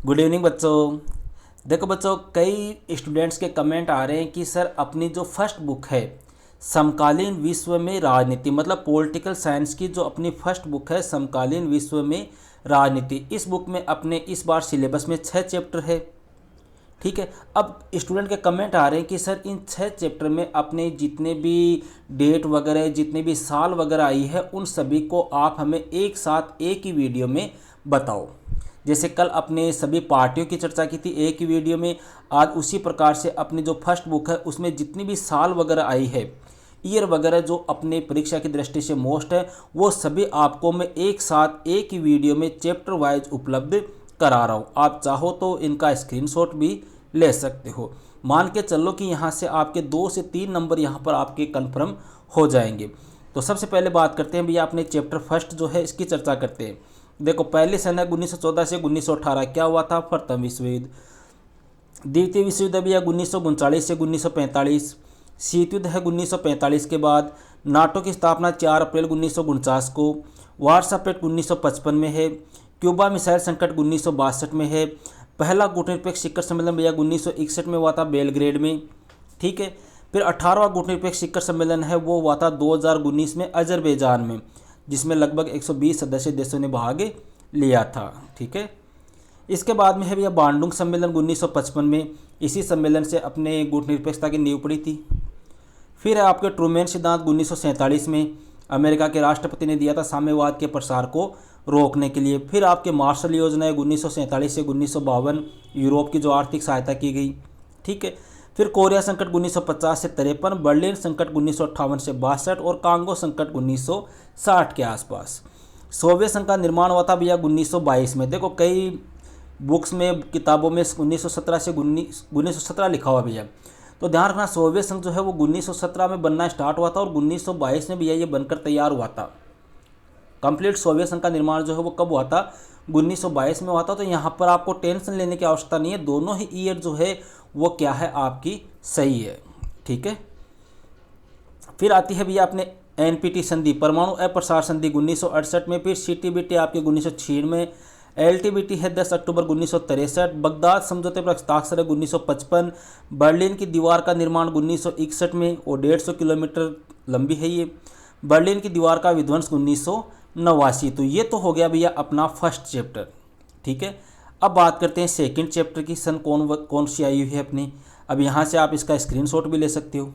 Good evening बच्चों। देखो बच्चों, कई स्टूडेंट्स के कमेंट आ रहे हैं कि सर अपनी जो फर्स्ट बुक है समकालीन विश्व में राजनीति, मतलब पॉलिटिकल साइंस की जो अपनी फर्स्ट बुक है समकालीन विश्व में राजनीति, इस बुक में अपने इस बार सिलेबस में 6 चैप्टर है। ठीक है। अब स्टूडेंट के कमेंट आ रहे हैं कि सर इन 6 चैप्टर में अपने जितने भी डेट वगैरह, जितने भी साल वगैरह आई है, उन सभी को आप हमें एक साथ एक ही वीडियो में बताओ। जैसे कल अपने सभी पार्टियों की चर्चा की थी एक ही वीडियो में, आज उसी प्रकार से अपनी जो फर्स्ट बुक है उसमें जितनी भी साल वगैरह आई है, ईयर वगैरह जो अपने परीक्षा की दृष्टि से मोस्ट है, वो सभी आपको मैं एक साथ एक ही वीडियो में चैप्टर वाइज उपलब्ध करा रहा हूँ। आप चाहो तो इनका स्क्रीनशॉट भी ले सकते हो। मान के चलो कि यहाँ से आपके 2 से 3 नंबर यहाँ पर आपके कंफर्म हो जाएंगे। तो सबसे पहले बात करते हैं भैया अपने चैप्टर फर्स्ट जो है इसकी चर्चा करते हैं। देखो, पहले सन है 1914 से 1918 क्या हुआ था? प्रथम विश्व युद्ध। द्वितीय विश्व युद्ध भैया 1939 से 1945। शीत युद्ध है 1945 के बाद। नाटो की स्थापना 4 अप्रैल 1949 को। वार्सा पेक्ट 1955 में है। क्यूबा मिसाइल संकट 1962 में है। पहला कूटनिरपेक्ष शिखर सम्मेलन भैया 1961 में हुआ था बेलग्रेड में। ठीक है। फिर 18वां कूटनिरपेक्ष शिखर सम्मेलन है वो हुआ था 2019 में अजरबैजान में, जिसमें लगभग 120 सदस्य देशों ने भाग लिया था। ठीक है। इसके बाद में है भैया बांडुंग सम्मेलन 1955 में। इसी सम्मेलन से अपने कूटनिरपेक्षता की नींव पड़ी थी। फिर है आपके ट्रूमैन सिद्धांत 1947 में, अमेरिका के राष्ट्रपति ने दिया था साम्यवाद के प्रसार को रोकने के लिए। फिर आपके मार्शल योजना है 1947 से 1952, यूरोप की जो आर्थिक सहायता की गई। ठीक है। फिर कोरिया संकट 1950 से 53, बर्लिन संकट 1958 से 62 और कांगो संकट 1960 के आसपास। सोवियत संघ का निर्माण हुआ था भैया 1922 में। देखो, कई बुक्स में, किताबों में 1917 से 1917 लिखा हुआ भैया, तो ध्यान रखना सोवियत संघ जो है वो 1917 में बनना स्टार्ट हुआ था और 1922 में भैया ये बनकर तैयार हुआ था। कंप्लीट सोवियत संघ का निर्माण जो है वो कब हुआ था? 1922 में हुआ था। तो यहाँ पर आपको टेंशन लेने की आवश्यकता नहीं है, दोनों ही ईयर जो है वो क्या है आपकी सही है। ठीक है। फिर आती है भैया अपने एनपीटी संधि, परमाणु अप्रसार संधि 1968 में। फिर सीटीबीटी आपके 1966 में। एलटीबीटी है 10 अक्टूबर 1963। बगदाद समझौते पर हस्ताक्षर है 1955। बर्लिन की दीवार का निर्माण 1961 में और 150 किलोमीटर लंबी है ये। बर्लिन की दीवार का विध्वंस 1989। तो ये तो हो गया भैया अपना फर्स्ट चैप्टर। ठीक है। अब बात करते हैं सेकंड चैप्टर की, सन कौन सी आई हुई है अपनी। अब यहाँ से आप इसका स्क्रीनशॉट भी ले सकते हो।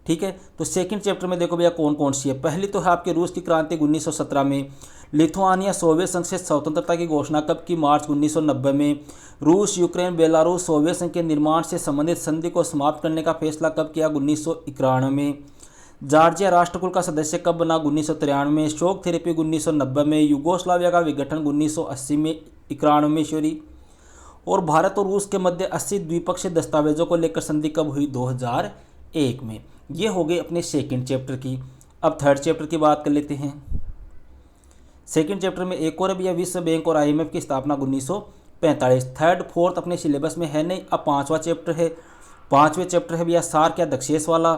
ठीक है। तो सेकंड चैप्टर में देखो भैया कौन कौन सी है। पहली तो है आपके रूस की क्रांति 1917 में। लिथुआनिया सोवियत संघ से स्वतंत्रता की घोषणा कब की? मार्च 1990 में। रूस, यूक्रेन, बेलारूस सोवियत संघ के निर्माण से संबंधित संधि को समाप्त करने का फैसला कब किया? 1991 में। जॉर्जिया राष्ट्रकुल का सदस्य कब बना? 1993 में। शोक थेरेपी 1990 में। युगोस्लाविया का विघटन 1980 में, 91 में सॉरी। और भारत और रूस के मध्य 80 द्विपक्षीय दस्तावेजों को लेकर संधि कब हुई? 2001 में। ये हो गई अपने सेकंड चैप्टर की। अब थर्ड चैप्टर की बात कर लेते हैं। सेकंड चैप्टर में एक और भैया विश्व बैंक और आईएमएफ की स्थापना 1945। थर्ड फोर्थ अपने सिलेबस में है नहीं। अब पांचवा चैप्टर है। पांचवें चैप्टर है भैया सार्क या दक्षेश वाला।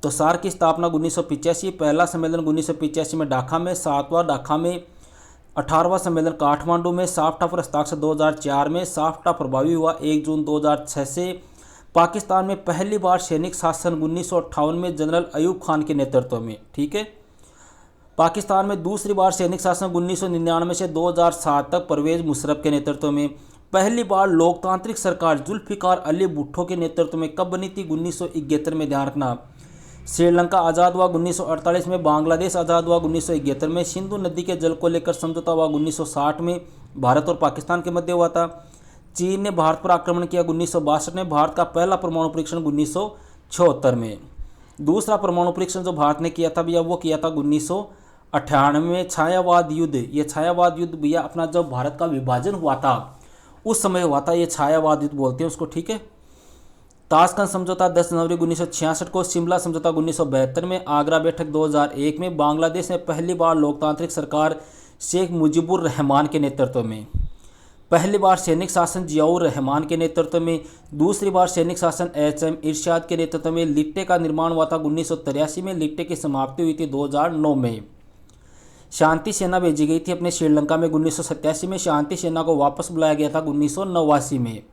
तो सार्क की स्थापना 1985, पहला सम्मेलन 1985 में ढाका में, 7वां ढाका में, 18वां सम्मेलन काठमांडू में, साफ्टा पर हस्ताक्षर 2004 में। साफ्टा प्रभावी हुआ 1 जून 2006 से। पाकिस्तान में पहली बार सैनिक शासन 1958 में जनरल अयूब खान के नेतृत्व में। ठीक है। पाकिस्तान में दूसरी बार सैनिक शासन 1999 से 2007 तक परवेज मुशर्रफ के नेतृत्व में। पहली बार लोकतांत्रिक सरकार जुल्फिकार अली भुट्टो के नेतृत्व में कब बनी थी? 1971 में। ध्यान रखना। श्रीलंका आज़ाद हुआ 1948 में। बांग्लादेश आज़ाद हुआ 1971 में। सिंधु नदी के जल को लेकर समझौता हुआ 1960 में, भारत और पाकिस्तान के मध्य हुआ था। चीन ने भारत पर आक्रमण किया 1962 में। भारत का पहला परमाणु परीक्षण 1976 में। दूसरा परमाणु परीक्षण जो भारत ने किया था भैया वो किया था 1998 में। छायावाद युद्ध, ये छायावाद युद्ध भैया अपना जब भारत का विभाजन हुआ था उस समय हुआ था, ये छायावाद युद्ध बोलते हैं उसको। ठीक है। ताशकंद समझौता 10 जनवरी 1966 को। शिमला समझौता 1972 में। आगरा बैठक 2001 में। बांग्लादेश में पहली बार लोकतांत्रिक सरकार शेख मुजीबुर रहमान के नेतृत्व में। पहली बार सैनिक शासन जियाउर रहमान के नेतृत्व में। दूसरी बार सैनिक शासन एचएम इरशाद के नेतृत्व में। लिट्टे का निर्माण हुआ था 1983 में। लिट्टे की समाप्ति हुई थी 2009 में। शांति सेना भेजी गई थी अपने श्रीलंका में 1987 में। शांति सेना को वापस बुलाया गया था 1989 में,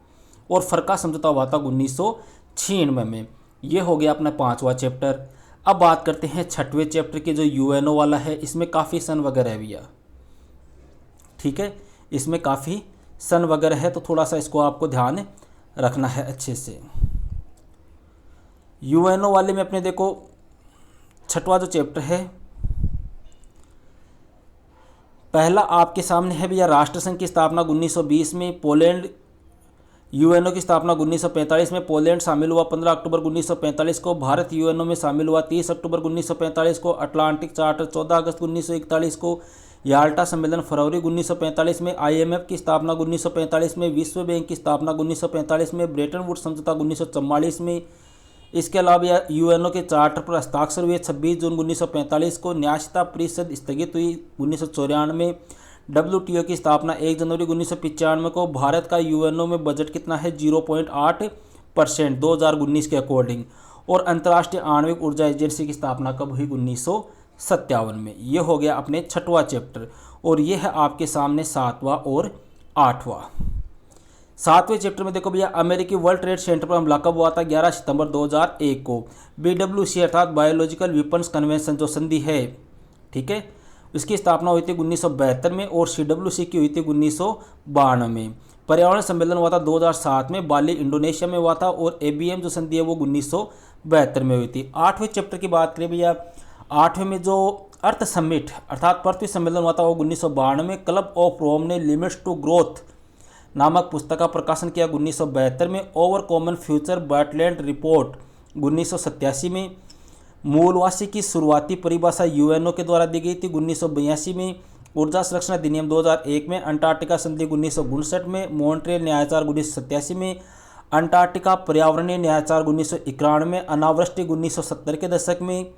और फरका समझौता हुआ था 1996 में। ये हो गया अपना 5वां चैप्टर। अब बात करते हैं 6वें चैप्टर की, जो यूएनओ वाला है। इसमें काफ़ी सन वगैरह है भैया, ठीक है, इसमें काफ़ी सन वगैरह है, तो थोड़ा सा इसको आपको ध्यान रखना है अच्छे से। यूएनओ वाले में अपने देखो 6वां जो चैप्टर है, पहला आपके सामने है भैया राष्ट्र संघ की स्थापना 1920 में। पोलैंड, यूएनओ की स्थापना 1945 में। पोलैंड शामिल हुआ 15 अक्टूबर 1945 को। भारत यूएनओ में शामिल हुआ 30 अक्टूबर 1945 को। अटलांटिक चार्टर 14 अगस्त 1941 को। याल्टा सम्मेलन फरवरी 1945 में। आईएमएफ की स्थापना 1945 में। विश्व बैंक की स्थापना 1945 में। ब्रेटन वुड्स समझौता 1944 में। इसके अलावा यूएनओ के चार्टर पर हस्ताक्षर हुए 26 जून 1945 को। न्यायिकता परिषद स्थगित हुई 1994 में। डब्ल्यूटीओ की स्थापना 1 जनवरी 1995 को। भारत का यूएनओ में बजट कितना है 0.8% 2019 के अकॉर्डिंग। और अंतर्राष्ट्रीय आणविक ऊर्जा एजेंसी की स्थापना कब हुई 1957 में। ये हो गया अपने 6वां चैप्टर। और ये है आपके सामने 7वां और 8वां। 7वें चैप्टर में देखो भैया, अमेरिकी वर्ल्ड ट्रेड सेंटर पर हमला कब हुआ था 11 सितंबर 2001 को। BWC अर्थात बायोलॉजिकल वेपन्स कन्वेंशन जो संधि है, ठीक है, इसकी स्थापना हुई थी 1972 में। और CWC की हुई थी 1992 में। पर्यावरण सम्मेलन हुआ था 2007 में, बाली इंडोनेशिया में हुआ था। और ABM जो संधि है वो 1972 में हुई थी। 8वें चैप्टर की बात करें भैया, 8वें में जो अर्थ समिट अर्थात पृथ्वी सम्मेलन हुआ था वो 1992 में। क्लब ऑफ रोम ने लिमिट्स टू ग्रोथ नामक पुस्तक का प्रकाशन किया 1972 में। ओवर कॉमन फ्यूचर बैटलैंड रिपोर्ट 1987 में। मूलवासी की शुरुआती परिभाषा यूएनओ के द्वारा दी गई थी 1982 में। ऊर्जा संरक्षण अधिनियम 2001 में। अंटार्कटिका संधि 1959 में। मॉन्ट्रियल न्यायाचार 1987 में। अंटार्कटिका पर्यावरणीय न्यायाचार 1991 में। अनावृष्टि 1970 के दशक में।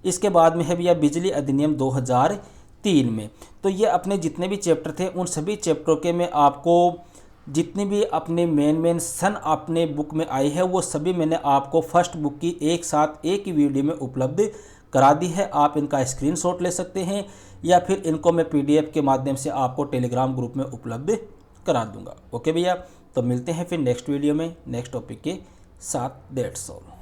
इसके बाद में है भैया बिजली अधिनियम 2003 में। तो ये अपने जितने भी चैप्टर थे उन सभी चैप्टरों के मैं आपको जितनी भी अपने मेन सन अपने बुक में आई है वो सभी मैंने आपको फर्स्ट बुक की एक साथ एक ही वीडियो में उपलब्ध करा दी है। आप इनका स्क्रीनशॉट ले सकते हैं या फिर इनको मैं PDF के माध्यम से आपको टेलीग्राम ग्रुप में उपलब्ध करा दूंगा। ओके भैया, तो मिलते हैं फिर नेक्स्ट वीडियो में नेक्स्ट टॉपिक के साथ। That's all.